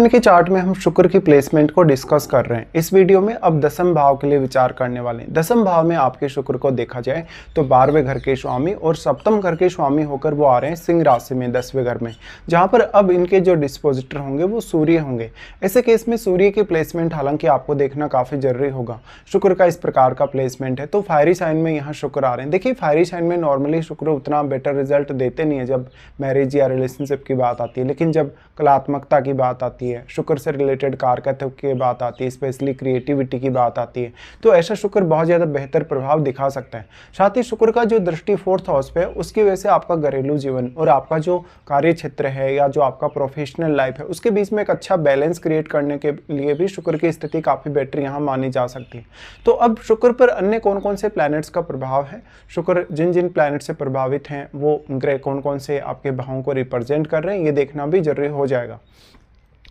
दिन के चार्ट में हम शुक्र की प्लेसमेंट को डिस्कस कर रहे हैं। इस वीडियो में अब दसम भाव के लिए विचार करने वाले हैं। दसम भाव में आपके शुक्र को देखा जाए तो 12वें घर के स्वामी और सप्तम घर के स्वामी होकर वो आ रहे हैं सिंह राशि में 10वें घर में, जहां पर अब इनके जो डिस्पोजिटर होंगे वो सूर्य होंगे। ऐसे केस में सूर्य की प्लेसमेंट हालांकि आपको देखना काफी जरूरी होगा। शुक्र का इस प्रकार का प्लेसमेंट है तो फायरी साइन में यहाँ शुक्र आ रहे हैं। देखिए फायरी साइन में नॉर्मली शुक्र उतना बेटर रिजल्ट देते नहीं है जब मैरिज या रिलेशनशिप की बात आती है, लेकिन जब कलात्मकता की बात आती है, शुक्र से रिलेटेड कारकत्व की बात आती है, स्पेशली क्रिएटिविटी की बात आती है, तो ऐसा शुक्र बहुत ज़्यादा बेहतर प्रभाव दिखा सकता है। साथ ही शुक्र का जो दृष्टि 4th हाउस पे है उसकी वजह से आपका घरेलू जीवन और आपका जो कार्य क्षेत्र है या जो आपका प्रोफेशनल लाइफ है उसके बीच में एक अच्छा बैलेंस क्रिएट करने के लिए भी शुक्र की स्थिति काफ़ी बेटर यहाँ मानी जा सकती है। तो अब शुक्र पर अन्य कौन कौन से प्लैनेट्स का प्रभाव है, शुक्र जिन जिन प्लैनेट से प्रभावित हैं वो ग्रह कौन कौन से आपके भावों को रिप्रेजेंट कर रहे हैं, ये देखना भी जरूरी हो जाएगा।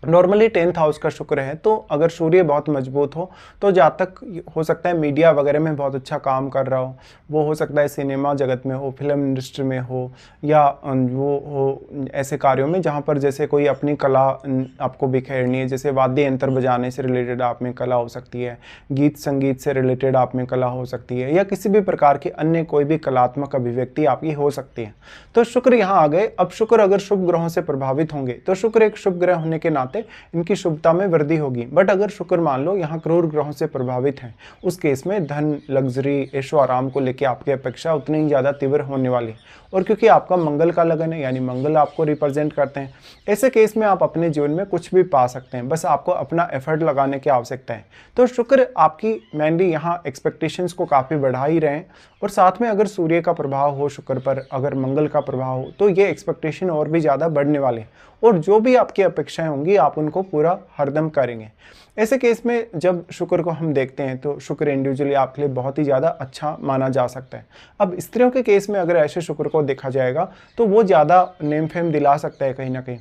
नॉर्मली 10th हाउस का शुक्र है तो अगर सूर्य बहुत मजबूत हो तो जहाँ तक हो सकता है मीडिया वगैरह में बहुत अच्छा काम कर रहा हो, वो हो सकता है सिनेमा जगत में हो, फिल्म इंडस्ट्री में हो, या वो हो ऐसे कार्यों में जहाँ पर जैसे कोई अपनी कला आपको बिखेरनी है, जैसे वाद्य यंत्र बजाने से रिलेटेड आप में कला हो सकती है, गीत संगीत से रिलेटेड आप में कला हो सकती है, या किसी भी प्रकार की अन्य कोई भी कलात्मक अभिव्यक्ति आपकी हो सकती है। तो शुक्र यहाँ आ गए। अब शुक्र अगर शुभ ग्रहों से प्रभावित होंगे तो शुक्र एक शुभ ग्रह होने के नाते इनकी शुभता में वृद्धि होगी। बट अगर शुक्र मान लो यहाँ क्रूर ग्रहों से प्रभावित है, उस केस में धन, लग्जरी, ऐशो आराम को लेकर आपकी अपेक्षा उतनी ही ज्यादा तीव्र होने वाली। और क्योंकि आपका मंगल का लगन है यानी मंगल आपको रिप्रेजेंट करते हैं, ऐसे केस में आप अपने जीवन में कुछ भी पा सकते हैं, बस आपको अपना एफर्ट लगाने की आवश्यकता है। तो शुक्र आपकी मेनली यहाँ एक्सपेक्टेशंस को काफी बढ़ा ही रहे हैं, और साथ में अगर सूर्य का प्रभाव हो शुक्र पर, अगर मंगल का प्रभाव हो तो ये एक्सपेक्टेशन और भी ज़्यादा बढ़ने वाले हैं, और जो भी आपकी अपेक्षाएं होंगी आप उनको पूरा हरदम करेंगे। ऐसे केस में जब शुक्र को हम देखते हैं तो शुक्र इंडिविजुअली आपके लिए बहुत ही ज़्यादा अच्छा माना जा सकता है। अब स्त्रियों के केस में अगर ऐसे शुक्र को देखा जाएगा तो वो ज़्यादा नेम फेम दिला सकता है कहीं ना कहीं।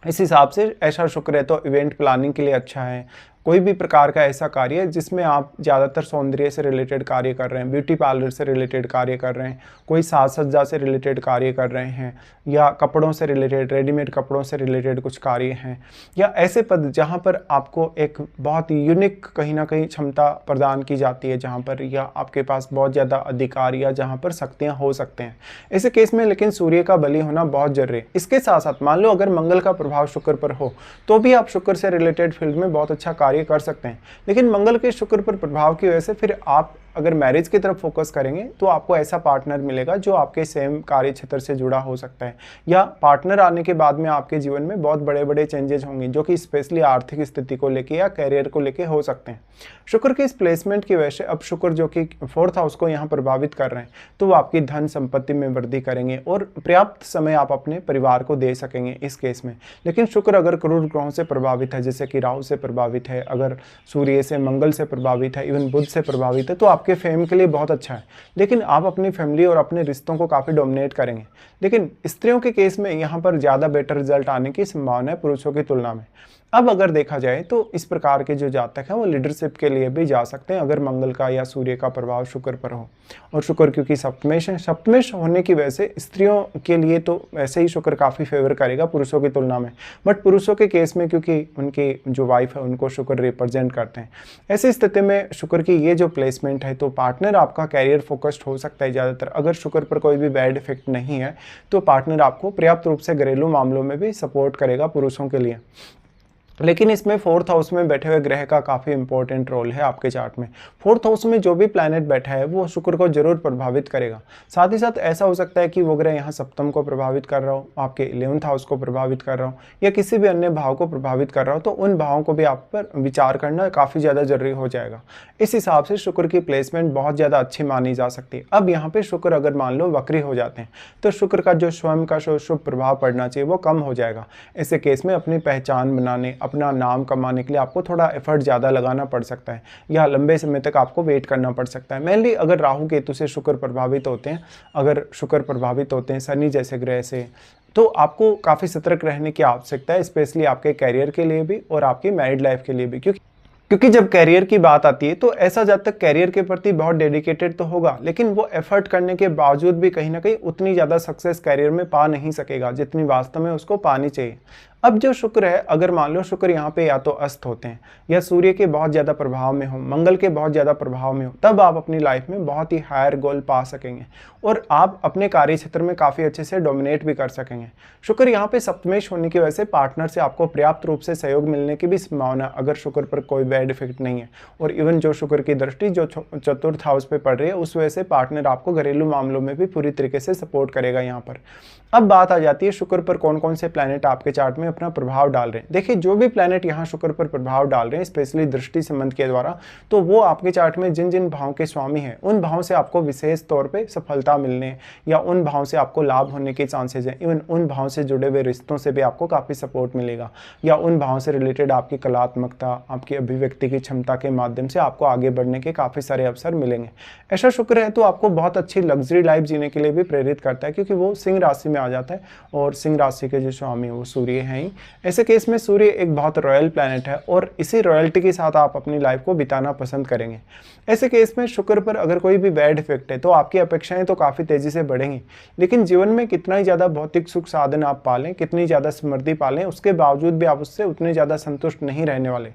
इस हिसाब से ऐसा शुक्र है तो इवेंट प्लानिंग के लिए अच्छा है। कोई भी प्रकार का ऐसा कार्य जिसमें आप ज़्यादातर सौंदर्य से रिलेटेड कार्य कर रहे हैं, ब्यूटी पार्लर से रिलेटेड कार्य कर रहे हैं, कोई साज सज्जा से रिलेटेड कार्य कर रहे हैं, या कपड़ों से रिलेटेड, रेडीमेड कपड़ों से रिलेटेड कुछ कार्य हैं, या ऐसे पद जहां पर आपको एक बहुत यूनिक कहीं ना कहीं क्षमता प्रदान की जाती है, जहां पर या आपके पास बहुत ज़्यादा अधिकार या जहां पर शक्तियाँ हो सकते हैं। ऐसे केस में लेकिन सूर्य का बलि होना बहुत जरूरी है। इसके साथ साथ मान लो अगर मंगल का प्रभाव शुक्र पर हो तो भी आप शुक्र से रिलेटेड फील्ड में बहुत अच्छा कार्य कर सकते हैं, लेकिन मंगल के शुक्र पर प्रभाव की वजह से फिर आप अगर मैरिज की तरफ फोकस करेंगे तो आपको ऐसा पार्टनर मिलेगा जो आपके सेम कार्य क्षेत्र से जुड़ा हो सकता है, या पार्टनर आने के बाद में आपके जीवन में बहुत बड़े बड़े चेंजेस होंगे जो कि स्पेशली आर्थिक स्थिति को लेके या करियर को लेके हो सकते हैं। शुक्र के इस प्लेसमेंट की वजह से अब शुक्र जो कि 4th हाउस को यहाँ प्रभावित कर रहे हैं तो वो आपकी धन संपत्ति में वृद्धि करेंगे और पर्याप्त समय आप अपने परिवार को दे सकेंगे इस केस में। लेकिन शुक्र अगर क्रूर ग्रहों से प्रभावित है, जैसे कि राहु से प्रभावित है, अगर सूर्य से, मंगल से प्रभावित है, इवन बुध से प्रभावित है, तो आपके फेम के लिए बहुत अच्छा है, लेकिन आप अपनी फैमिली और अपने रिश्तों को काफी डोमिनेट करेंगे। लेकिन स्त्रियों के केस में यहाँ पर ज्यादा बेटर रिजल्ट आने की संभावना है पुरुषों की तुलना में। अब अगर देखा जाए तो इस प्रकार के जो जातक हैं वो लीडरशिप के लिए भी जा सकते हैं अगर मंगल का या सूर्य का प्रभाव शुक्र पर हो। और शुक्र क्योंकि सप्तमेश होने की वजह से स्त्रियों के लिए तो वैसे ही शुक्र काफी फेवर करेगा पुरुषों की तुलना में, बट पुरुषों के केस में क्योंकि उनकी जो वाइफ है उनको शुक्र रिप्रेजेंट करते हैं, ऐसी स्थिति में शुक्र की ये जो प्लेसमेंट है तो पार्टनर आपका कैरियर फोकस्ड हो सकता है ज़्यादातर। अगर शुक्र पर कोई भी बैड इफेक्ट नहीं है तो पार्टनर आपको पर्याप्त रूप से घरेलू मामलों में भी सपोर्ट करेगा पुरुषों के लिए। लेकिन इसमें 4th हाउस में बैठे हुए ग्रह का काफी इंपॉर्टेंट रोल है आपके चार्ट में। 4th हाउस में जो भी प्लैनेट बैठा है वो शुक्र को जरूर प्रभावित करेगा। साथ ही साथ ऐसा हो सकता है कि वो ग्रह यहाँ सप्तम को प्रभावित कर रहा हो, आपके 11th हाउस को प्रभावित कर रहा हो, या किसी भी अन्य भाव को प्रभावित कर रहा हो, तो उन भावों को भी आप पर विचार करना काफी ज्यादा जरूरी हो जाएगा। इस हिसाब से शुक्र की प्लेसमेंट बहुत ज्यादा अच्छी मानी जा सकती है। अब यहाँ पे शुक्र अगर मान लो वक्री हो जाते हैं तो शुक्र का जो स्वयं का शुभ प्रभाव पड़ना चाहिए वो कम हो जाएगा। ऐसे केस में अपनी पहचान बनाने, अपना नाम कमाने के लिए आपको थोड़ा एफर्ट ज़्यादा लगाना पड़ सकता है, या लंबे समय तक आपको वेट करना पड़ सकता है। मेनली अगर राहु केतु से शुक्र प्रभावित होते हैं, अगर शुक्र प्रभावित होते हैं शनि जैसे ग्रह से, तो आपको काफ़ी सतर्क रहने की आवश्यकता है, स्पेशली आपके कैरियर के लिए भी और आपकी मैरिड लाइफ के लिए भी। क्योंकि जब कैरियर की बात आती है तो ऐसा जब तक कैरियर के प्रति बहुत डेडिकेटेड तो होगा, लेकिन वो एफर्ट करने के बावजूद भी कहीं ना कहीं उतनी ज़्यादा सक्सेस कैरियर में पा नहीं सकेगा जितनी वास्तव में उसको पानी चाहिए। अब जो शुक्र है, अगर मान लो शुक्र यहाँ पे या तो अस्त होते हैं या सूर्य के बहुत ज़्यादा प्रभाव में हो, मंगल के बहुत ज़्यादा प्रभाव में हो, तब आप अपनी लाइफ में बहुत ही हायर गोल पा सकेंगे और आप अपने कार्य क्षेत्र में काफ़ी अच्छे से डोमिनेट भी कर सकेंगे। शुक्र यहाँ पे सप्तमेश होने की वजह से पार्टनर से आपको पर्याप्त रूप से सहयोग मिलने की भी संभावना, अगर शुक्र पर कोई बैड इफेक्ट नहीं है। और इवन जो शुक्र की दृष्टि जो चतुर्थ हाउस पे पड़ रही है, उस वजह से पार्टनर आपको घरेलू मामलों में भी पूरी तरीके से सपोर्ट करेगा यहाँ पर। अब बात आ जाती है शुक्र पर कौन कौन से प्लैनेट आपके चार्ट में अपना प्रभाव डाल रहे हैं। देखिए, जो भी प्लैनेट यहाँ शुक्र पर प्रभाव डाल रहे हैं, स्पेशली दृष्टि संबंध के द्वारा, तो वो आपके चार्ट में जिन जिन भावों के स्वामी हैं, उन भावों से आपको विशेष तौर पे सफलता मिलने या उन भावों से आपको लाभ होने के चांसेस हैं। इवन उन भावों से जुड़े हुए रिश्तों से भी आपको काफ़ी सपोर्ट मिलेगा, या उन भावों से रिलेटेड आपकी कलात्मकता, आपकी अभिव्यक्ति की क्षमता के माध्यम से आपको आगे बढ़ने के काफ़ी सारे अवसर मिलेंगे। ऐसा शुक्र है तो आपको बहुत अच्छी लग्जरी लाइफ जीने के लिए भी प्रेरित करता है, क्योंकि वो सिंह राशि में आ जाता है और सिंह राशि के जो स्वामी वो सूर्य हैं ही। ऐसे केस में सूर्य एक बहुत रॉयल प्लैनेट है और इसी रॉयल्टी के साथ आप अपनी लाइफ को बिताना पसंद करेंगे। ऐसे केस में शुक्र पर अगर कोई भी बैड इफेक्ट है तो आपकी अपेक्षाएं तो काफ़ी तेज़ी से बढ़ेंगी, लेकिन जीवन में कितना ही ज़्यादा भौतिक सुख साधन आप पालें, कितनी ज़्यादा समृद्धि पालें, उसके बावजूद भी आप उससे उतने ज़्यादा संतुष्ट नहीं रहने वाले।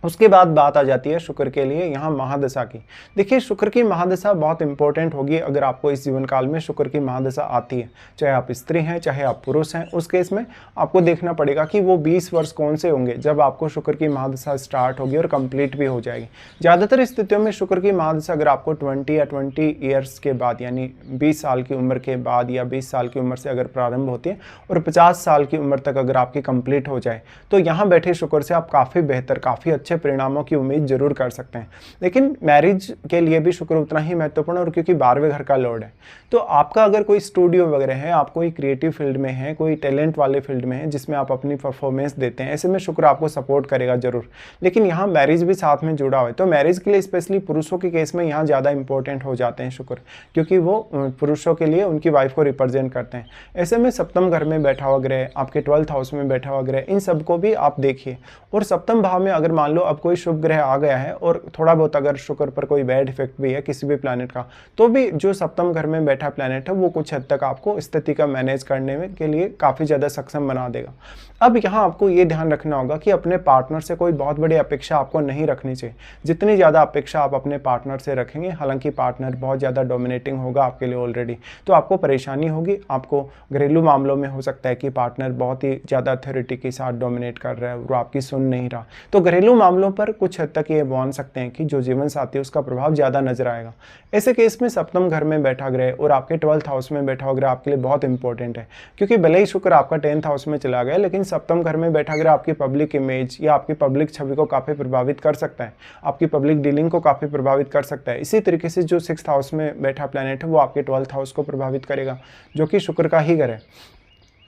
उसके बाद बात आ जाती है शुक्र के लिए यहाँ महादशा की। देखिए, शुक्र की महादशा बहुत इंपॉर्टेंट होगी अगर आपको इस जीवन काल में शुक्र की महादशा आती है, चाहे आप स्त्री हैं चाहे आप पुरुष हैं। उस केस में आपको देखना पड़ेगा कि वो 20 वर्ष कौन से होंगे जब आपको शुक्र की महादशा स्टार्ट होगी और कंप्लीट भी हो जाएगी। ज़्यादातर स्थितियों में शुक्र की महादशा अगर आपको 20 या 20 ईयर्स के बाद, यानी 20 साल की उम्र के बाद या 20 साल की उम्र से अगर प्रारंभ होती है और 50 साल की उम्र तक अगर आपकी कंप्लीट हो जाए, तो यहाँ बैठे शुक्र से आप काफ़ी बेहतर, काफ़ी अच्छे परिणामों की उम्मीद जरूर कर सकते हैं। लेकिन मैरिज के लिए भी शुक्र उतना ही महत्वपूर्ण है, और क्योंकि 12वें घर का लॉर्ड है, तो आपका अगर कोई स्टूडियो वगैरह है, आप कोई क्रिएटिव फील्ड में है, कोई टैलेंट वाले फील्ड में है जिसमें आप अपनी परफॉर्मेंस देते हैं, ऐसे में शुक्र आपको सपोर्ट करेगा जरूर। लेकिन यहाँ मैरिज भी साथ में जुड़ा हुआ है, तो मैरिज के लिए स्पेशली पुरुषों के केस में यहाँ ज़्यादा इंपॉर्टेंट हो जाते हैं शुक्र, क्योंकि वो पुरुषों के लिए उनकी वाइफ को रिप्रेजेंट करते हैं। ऐसे में सप्तम घर में बैठा हुआ ग्रह, आपके 12th हाउस में बैठा हुआ ग्रह, इन सबको भी आप देखिए। और सप्तम भाव में अगर मान लो अब कोई शुभ ग्रह आ गया है और थोड़ा बहुत अगर शुक्र पर कोई बैड इफेक्ट भी है किसी भी प्लैनेट का, तो भी जो सप्तम घर में बैठा प्लैनेट है वो कुछ हद तक आपको स्थिति का मैनेज करने में के लिए काफ़ी ज़्यादा सक्षम बना देगा। अब यहाँ आपको ये ध्यान रखना होगा कि अपने पार्टनर से कोई बहुत बड़ी अपेक्षा आपको नहीं रखनी चाहिए। जितनी ज़्यादा अपेक्षा आप अपने पार्टनर से रखेंगे, हालांकि पार्टनर बहुत ज़्यादा डोमिनेटिंग होगा आपके लिए ऑलरेडी, तो आपको परेशानी होगी। आपको घरेलू मामलों में हो सकता है कि पार्टनर बहुत ही ज़्यादा अथॉरिटी के साथ डोमिनेट कर रहा है, वो आपकी सुन नहीं रहा, तो घरेलू मामलों पर कुछ हद तक ये मान सकते हैं कि जो जीवन साथी है उसका प्रभाव ज़्यादा नजर आएगा। ऐसे केस में सप्तम घर में बैठा ग्रह और आपके 12th हाउस में बैठा ग्रह आपके लिए बहुत इंपॉर्टेंट है, क्योंकि भले ही शुक्र आपका 10th हाउस में चला गया, लेकिन सप्तम घर में बैठा ग्रह आपकी पब्लिक इमेज या आपकी पब्लिक छवि को काफ़ी प्रभावित कर सकता है, आपकी पब्लिक डीलिंग को काफ़ी प्रभावित कर सकता है। इसी तरीके से जो 6th हाउस में बैठा प्लैनेट है वो आपके 12th हाउस को प्रभावित करेगा, जो कि शुक्र का ही घर है।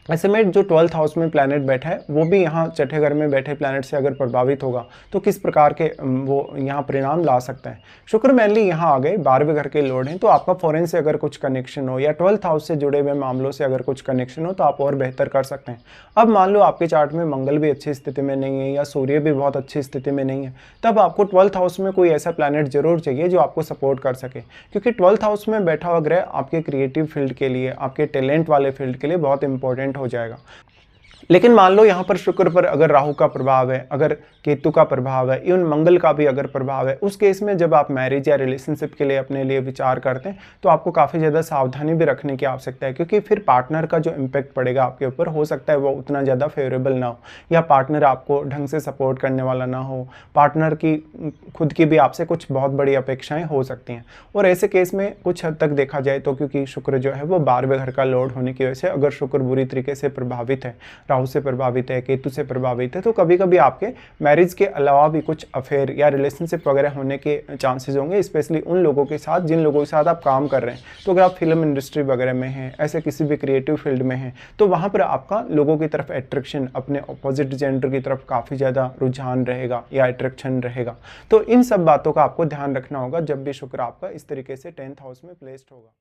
ऐसे में जो 12th हाउस में प्लैनेट बैठा है वो भी यहाँ छठे घर में बैठे प्लैनेट से अगर प्रभावित होगा तो किस प्रकार के वो यहाँ परिणाम ला सकता है। शुक्र मेनली यहाँ आ गए, 12वें घर के लॉर्ड हैं, तो आपका फॉरेन से अगर कुछ कनेक्शन हो या 12th हाउस से जुड़े हुए मामलों से अगर कुछ कनेक्शन हो तो आप और बेहतर कर सकते हैं। अब मान लो आपके चार्ट में मंगल भी अच्छी स्थिति में नहीं है या सूर्य भी बहुत अच्छी स्थिति में नहीं है, तब आपको 12th हाउस में कोई ऐसा प्लैनेट जरूर चाहिए जो आपको सपोर्ट कर सके, क्योंकि 12th हाउस में बैठा हुआ ग्रह आपके क्रिएटिव फील्ड के लिए, आपके टैलेंट वाले फील्ड के लिए बहुत इंपॉर्टेंट हो जाएगा। लेकिन मान लो यहाँ पर शुक्र पर अगर राहु का प्रभाव है, अगर केतु का प्रभाव है, इवन मंगल का भी अगर प्रभाव है, उस केस में जब आप मैरिज या रिलेशनशिप के लिए अपने लिए विचार करते हैं तो आपको काफ़ी ज़्यादा सावधानी भी रखने की आवश्यकता है, क्योंकि फिर पार्टनर का जो इम्पैक्ट पड़ेगा आपके ऊपर हो सकता है वो उतना ज़्यादा फेवरेबल ना हो, या पार्टनर आपको ढंग से सपोर्ट करने वाला ना हो, पार्टनर की खुद की भी आपसे कुछ बहुत बड़ी अपेक्षाएँ हो सकती हैं। और ऐसे केस में कुछ हद तक देखा जाए तो क्योंकि शुक्र जो है वो 12वें घर का लॉर्ड होने की वजह से अगर शुक्र बुरी तरीके से प्रभावित है, राहु से प्रभावित है, केतु से प्रभावित है, तो कभी कभी आपके मैरिज के अलावा भी कुछ अफेयर या रिलेशनशिप वगैरह होने के चांसेस होंगे, स्पेशली उन लोगों के साथ जिन लोगों के साथ आप काम कर रहे हैं। तो अगर आप फिल्म इंडस्ट्री वगैरह में हैं, ऐसे किसी भी क्रिएटिव फील्ड में हैं, तो वहाँ पर आपका लोगों की तरफ अट्रैक्शन, अपने अपोजिट जेंडर की तरफ काफ़ी ज़्यादा रुझान रहेगा या अट्रैक्शन रहेगा। तो इन सब बातों का आपको ध्यान रखना होगा जब भी शुक्र आपका इस तरीके से 10th हाउस में प्लेस्ड होगा।